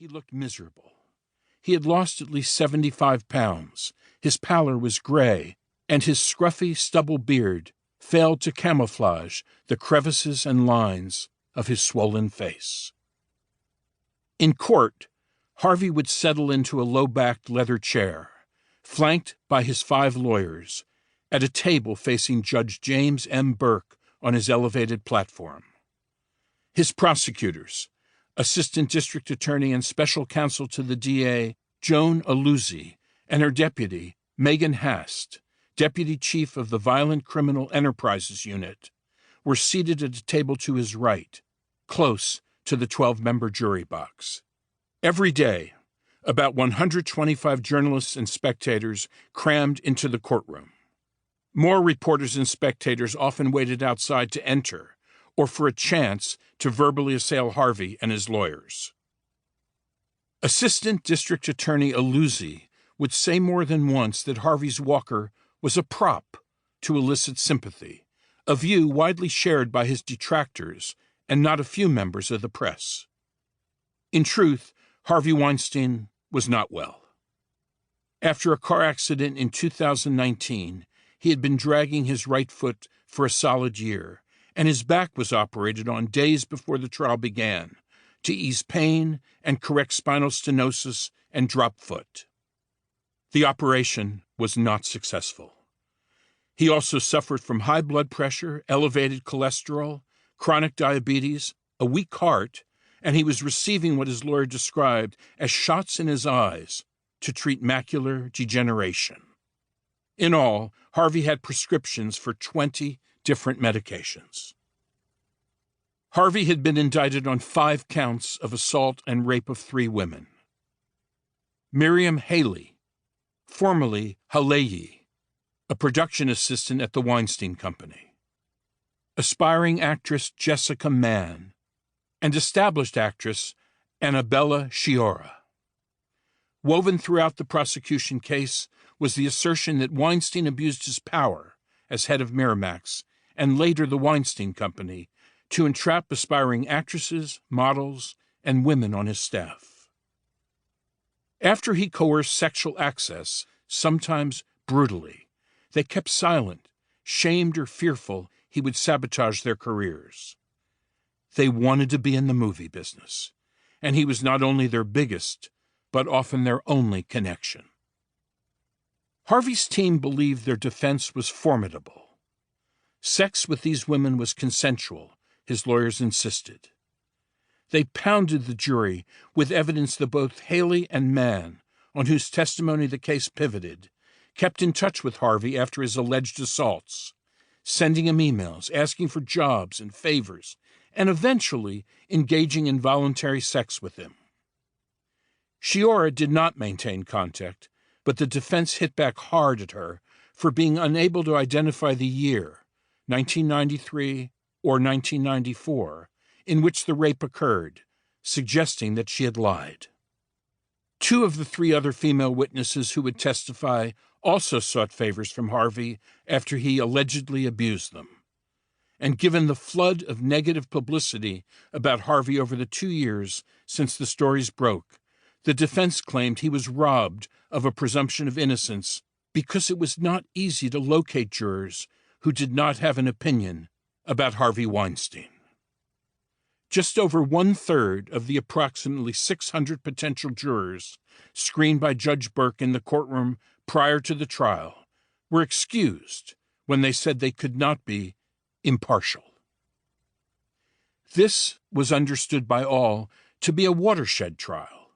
He looked miserable. He had lost at least 75 pounds. His pallor was gray, and his scruffy stubble beard failed to camouflage the crevices and lines of his swollen face. In court, Harvey would settle into a low-backed leather chair, flanked by his 5 lawyers, at a table facing Judge James M. Burke on his elevated platform. His prosecutors, Assistant District Attorney and Special Counsel to the DA, Joan Aluzzi, and her deputy, Megan Hast, Deputy Chief of the Violent Criminal Enterprises Unit, were seated at a table to his right, close to the 12-member jury box. Every day, about 125 journalists and spectators crammed into the courtroom. More reporters and spectators often waited outside to enter, or for a chance to verbally assail Harvey and his lawyers. Assistant District Attorney Aluzzi would say more than once that Harvey's walker was a prop to elicit sympathy, a view widely shared by his detractors and not a few members of the press. In truth, Harvey Weinstein was not well. After a car accident in 2019, he had been dragging his right foot for a solid year, and his back was operated on days before the trial began to ease pain and correct spinal stenosis and drop foot. The operation was not successful. He also suffered from high blood pressure, elevated cholesterol, chronic diabetes, a weak heart, and he was receiving what his lawyer described as shots in his eyes to treat macular degeneration. In all, Harvey had prescriptions for 20 different medications. Harvey had been indicted on 5 counts of assault and rape of 3 women. Miriam Haley, formerly Haleyi, a production assistant at the Weinstein Company. Aspiring actress Jessica Mann, and established actress Annabella Sciorra. Woven throughout the prosecution case was the assertion that Weinstein abused his power as head of Miramax and later the Weinstein Company to entrap aspiring actresses, models, and women on his staff. After he coerced sexual access, sometimes brutally, they kept silent, shamed or fearful he would sabotage their careers. They wanted to be in the movie business, and he was not only their biggest, but often their only connection. Harvey's team believed their defense was formidable. Sex with these women was consensual, his lawyers insisted. They pounded the jury with evidence that both Haley and Mann, on whose testimony the case pivoted, kept in touch with Harvey after his alleged assaults, sending him emails, asking for jobs and favors, and eventually engaging in voluntary sex with him. Sciorra did not maintain contact, but the defense hit back hard at her for being unable to identify the year, 1993 or 1994, in which the rape occurred, suggesting that she had lied. 2 of the 3 other female witnesses who would testify also sought favors from Harvey after he allegedly abused them. And given the flood of negative publicity about Harvey over the 2 years since the stories broke, the defense claimed he was robbed of a presumption of innocence because it was not easy to locate jurors who did not have an opinion about Harvey Weinstein. Just over 1/3 of the approximately 600 potential jurors screened by Judge Burke in the courtroom prior to the trial were excused when they said they could not be impartial. This was understood by all to be a watershed trial.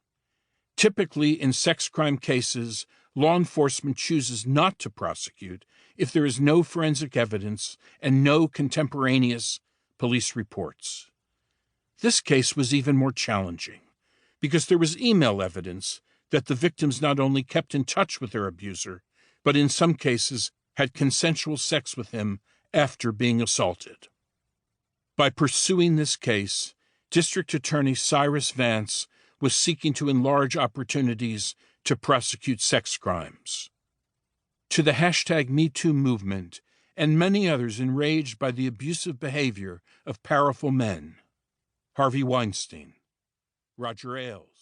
Typically, in sex crime cases, law enforcement chooses not to prosecute if there is no forensic evidence and no contemporaneous police reports. This case was even more challenging because there was email evidence that the victims not only kept in touch with their abuser, but in some cases had consensual sex with him after being assaulted. By pursuing this case, District Attorney Cyrus Vance was seeking to enlarge opportunities to prosecute sex crimes. To the #MeToo movement and many others enraged by the abusive behavior of powerful men, Harvey Weinstein, Roger Ailes,